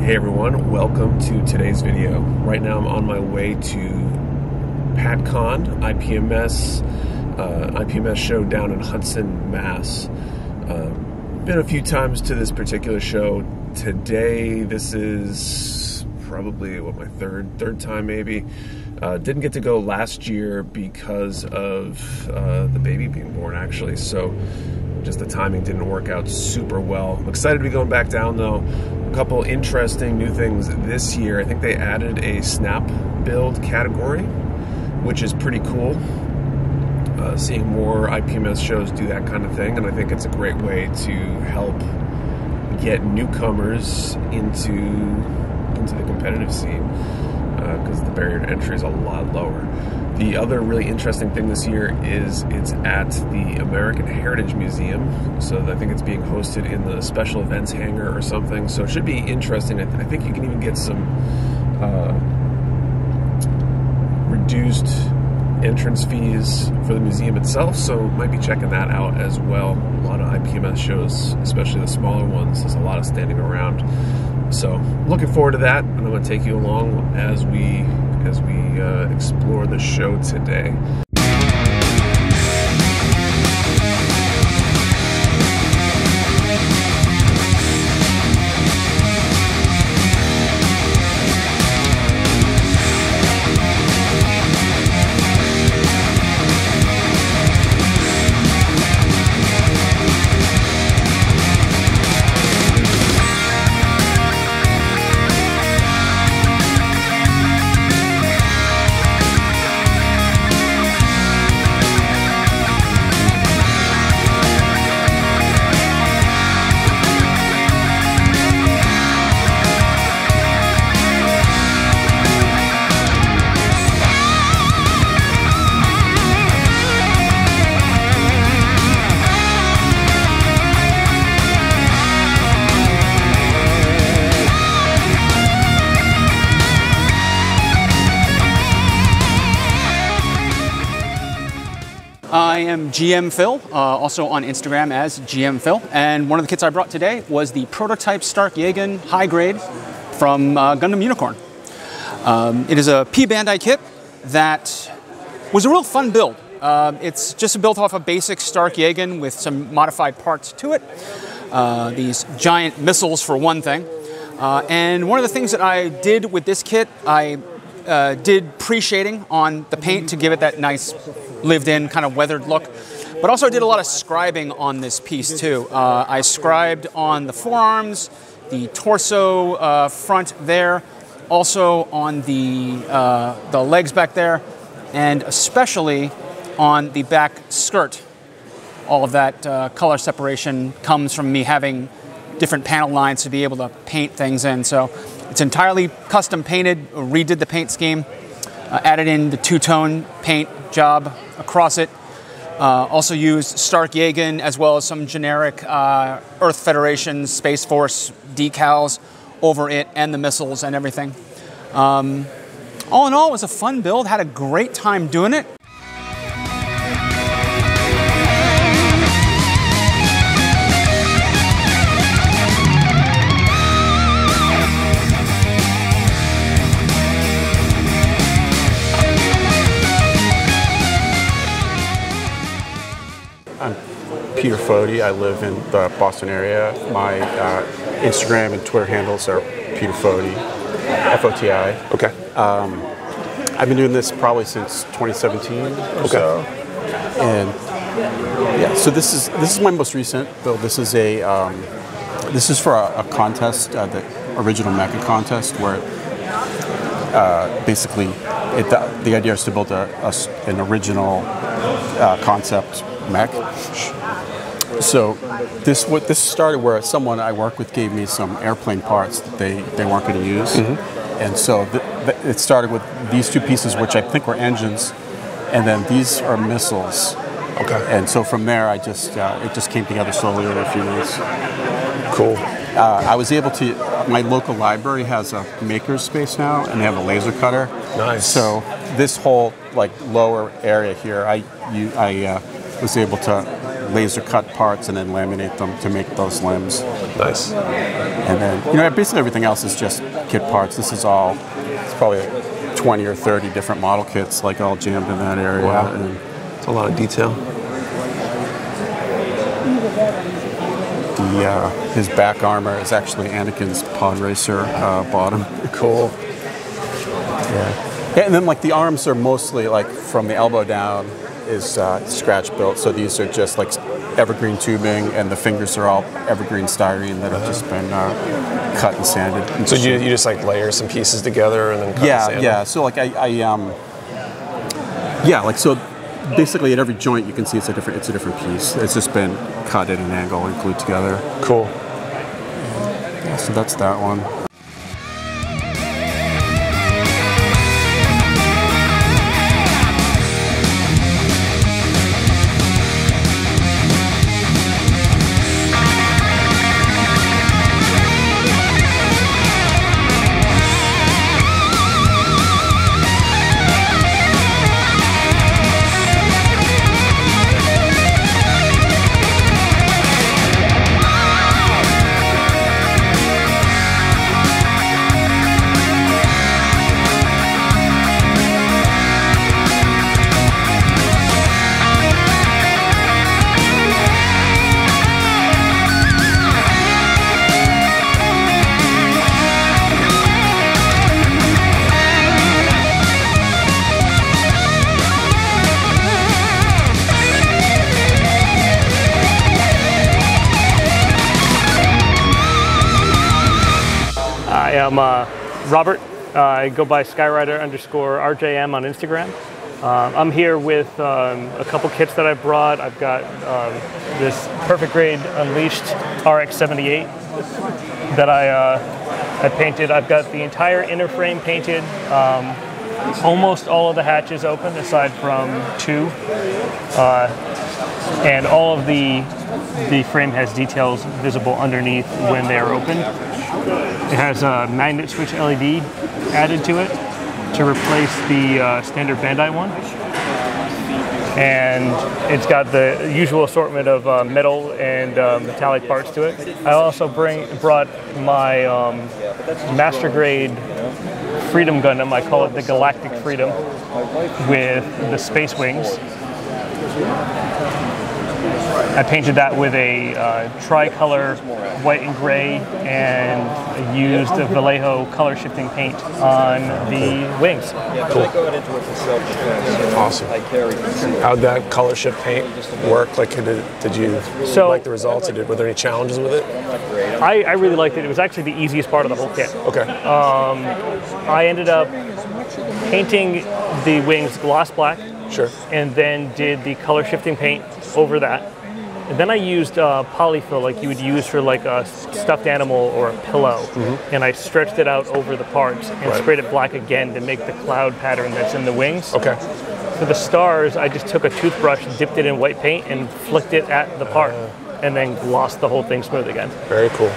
Hey everyone, welcome to today's video. Right now I'm on my way to PatCon, IPMS show down in Hudson, Mass. Been a few times to this particular show. Today, this is probably my third time maybe. Didn't get to go last year because of the baby being born actually, so just the timing didn't work out super well. I'm excited to be going back down though. A couple interesting new things this year. I think they added a snap build category, which is pretty cool. Seeing more IPMS shows do that kind of thing, and I think it's a great way to help get newcomers into the competitive scene because the barrier to entry is a lot lower. The other really interesting thing this year is it's at the American Heritage Museum. So I think it's being hosted in the special events hangar or something. So it should be interesting. I think you can even get some reduced entrance fees for the museum itself. So might be checking that out as well. A lot of IPMS shows, especially the smaller ones, there's a lot of standing around. So looking forward to that, and I'm going to take you along as we explore the show today. I am GM Phil, also on Instagram as GM Phil, and one of the kits I brought today was the prototype Stark-Yagen high grade from Gundam Unicorn. It is a P-Bandai kit that was a real fun build. It's just built off a basic Stark-Yagen with some modified parts to it. These giant missiles for one thing. And one of the things that I did with this kit, I did pre-shading on the paint to give it that nice lived-in kind of weathered look, but also did a lot of scribing on this piece too. I scribed on the forearms, the torso front there, also on the legs back there, and especially on the back skirt. All of that color separation comes from me having different panel lines to be able to paint things in. So it's entirely custom painted, redid the paint scheme, added in the two-tone paint job across it. Also used Stark-Yagen as well as some generic Earth Federation, Space Force decals over it and the missiles and everything. All in all, it was a fun build, had a great time doing it. I'm Peter Foti. I live in the Boston area. My Instagram and Twitter handles are Peter Foti, F-O-T-I. Okay. I've been doing this probably since 2017 or so. And yeah, so this is my most recent build. This is for a contest, the original Mecha contest, where basically the idea is to build an original concept mech. So this started where someone I work with gave me some airplane parts that they weren't going to use, and so it started with these two pieces, which I think were engines, and then these are missiles. Okay. And so from there, it just came together slowly over a few months. Cool. I was able to. My local library has a maker's space now, and they have a laser cutter. Nice. So this whole lower area here, I was able to laser cut parts and then laminate them to make those limbs. Nice. And then, basically everything else is just kit parts. This is all, it's probably 20 or 30 different model kits, like all jammed in that area. Wow. And it's a lot of detail. his back armor is actually Anakin's pod racer bottom. Cool. Yeah, and then like the arms are mostly like from the elbow down is scratch built. So these are just like evergreen tubing, and the fingers are all evergreen styrene that have just been cut and sanded. So you just like layer some pieces together and then cut and sand them? So like so basically at every joint you can see it's a different piece. It's just been cut at an angle and glued together. Cool. Yeah, so that's that one. I'm Robert. I go by Skyrider_RJM on Instagram. I'm here with a couple kits that I brought. I've got this Perfect Grade Unleashed RX-78 that I painted. I've got the entire inner frame painted. Almost all of the hatches open aside from two. And all of the frame has details visible underneath when they are open. It has a magnet switch LED added to it to replace the standard Bandai one. And it's got the usual assortment of metal and metallic parts to it. I also brought my master grade Freedom Gundam. I call it the Galactic Freedom, with the space wings. I painted that with a tricolor white and gray, and used a Vallejo color shifting paint on the wings. Cool. Awesome. How'd that color shift paint work? Like, did you like the results? Were there any challenges with it? I really liked it. It was actually the easiest part of the whole kit. Okay. I ended up painting the wings gloss black. Sure. And then did the color shifting paint over that. And then I used polyfill like you would use for like a stuffed animal or a pillow. Mm-hmm. And I stretched it out over the parts and sprayed it black again to make the cloud pattern that's in the wings. Okay. For the stars, I just took a toothbrush, dipped it in white paint, and flicked it at the part, and then glossed the whole thing smooth again. Very cool.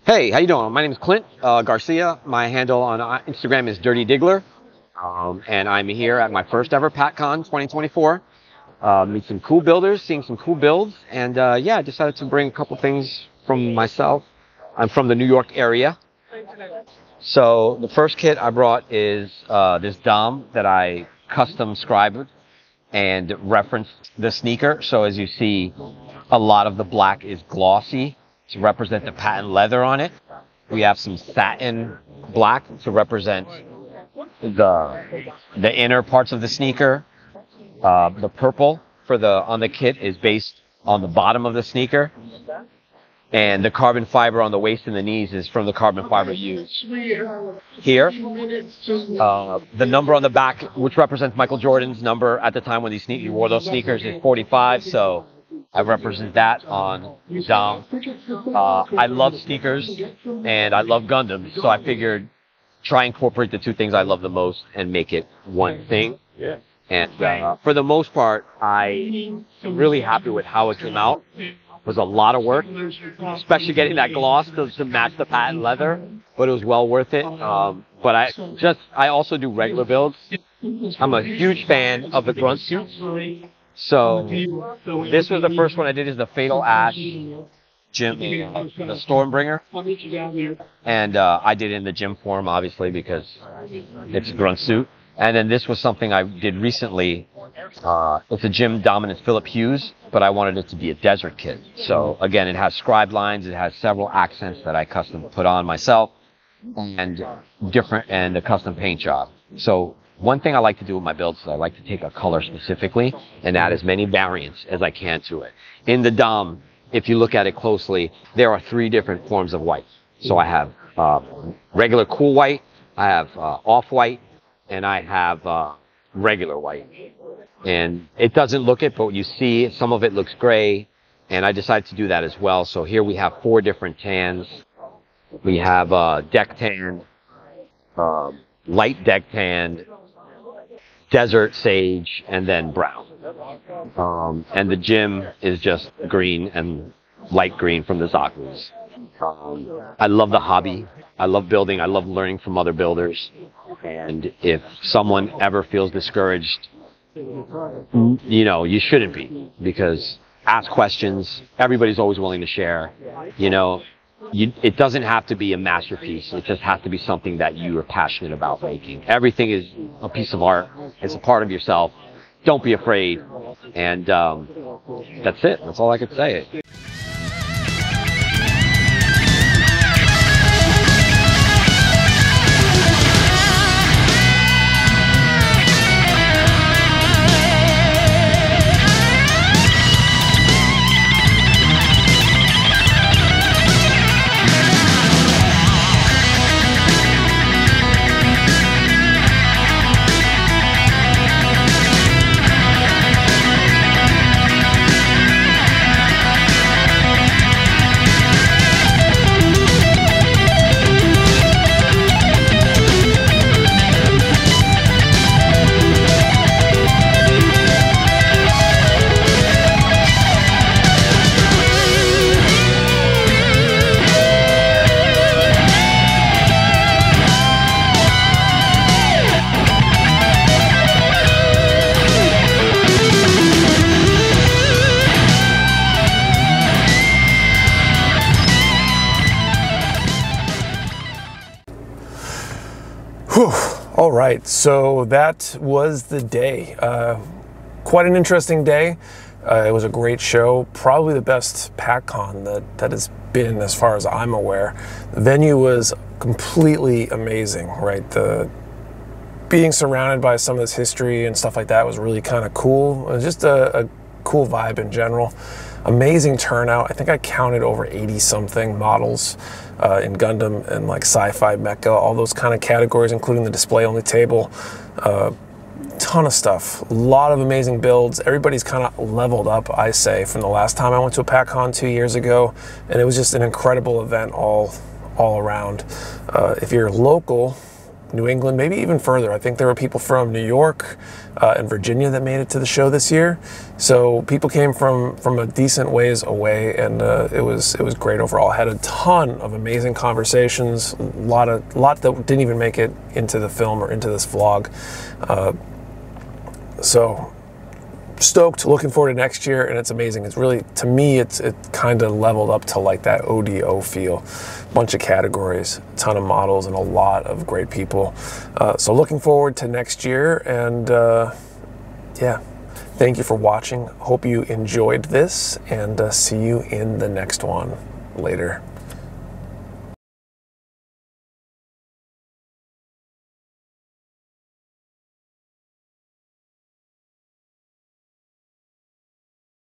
Hey, how you doing? My name is Clint Garcia. My handle on Instagram is Dirty Diggler, and I'm here at my first ever PatCon 2024. Meet some cool builders, seeing some cool builds, and yeah, I decided to bring a couple things from myself. I'm from the New York area, so the first kit I brought is this Dom that I custom scribed and referenced the sneaker. So as you see, a lot of the black is glossy to represent the patent leather on it. We have some satin black to represent the inner parts of the sneaker. The purple on the kit is based on the bottom of the sneaker, and the carbon fiber on the waist and the knees is from the carbon fiber used. Here, the number on the back, which represents Michael Jordan's number at the time when he wore those sneakers, is 45. So I represent that on Dom. I love sneakers and I love Gundam, so I figured try and incorporate the two things I love the most and make it one thing. And for the most part, I am really happy with how it came out. It was a lot of work, especially getting that gloss to match the patent leather, but it was well worth it. But I also do regular builds. I'm a huge fan of the grunt suits. So this was the first one I did, is the Fatal Ash gym, the Stormbringer, and I did it in the gym form, obviously, because it's a grunt suit. And then this was something I did recently. It's a Gym Dominance Philip Hughes, but I wanted it to be a desert kit. So again, it has scribe lines, it has several accents that I custom put on myself, and a custom paint job. So one thing I like to do with my builds is I like to take a color specifically and add as many variants as I can to it. In the Dom, if you look at it closely, there are 3 different forms of white. So I have regular cool white, I have off-white, and I have regular white. And it doesn't look it, but you see some of it looks gray, and I decided to do that as well. So here we have 4 different tans. We have deck tan, light deck tan, desert sage, and then brown. And the gym is just green and light green from the Zaku's. I love the hobby. I love building. I love learning from other builders. And if someone ever feels discouraged, you shouldn't be, because ask questions. Everybody's always willing to share. It doesn't have to be a masterpiece. It just has to be something that you are passionate about making. Everything is a piece of art. It's a part of yourself. Don't be afraid. And that's it. That's all I could say. All right, so that was the day. Quite an interesting day. It was a great show, probably the best PatCon that has been as far as I'm aware. The venue was completely amazing, right? Being surrounded by some of this history and stuff like that was really kind of cool. It was just a cool vibe in general. Amazing turnout. I think I counted over 80-something models in Gundam and like sci-fi, mecha, all those kind of categories, including the display-only table. Ton of stuff. A lot of amazing builds. Everybody's kind of leveled up, I say, from the last time I went to a PatCon 2 years ago, and it was just an incredible event all around. If you're local, New England, maybe even further. I think there were people from New York and Virginia that made it to the show this year. So people came from a decent ways away, and it was great overall. I had a ton of amazing conversations, a lot that didn't even make it into the film or into this vlog. So stoked, looking forward to next year, and it's amazing. It's really, to me, it kind of leveled up to like that ODO feel. Bunch of categories, a ton of models, and a lot of great people. So looking forward to next year, and yeah, thank you for watching. Hope you enjoyed this, and see you in the next one. Later.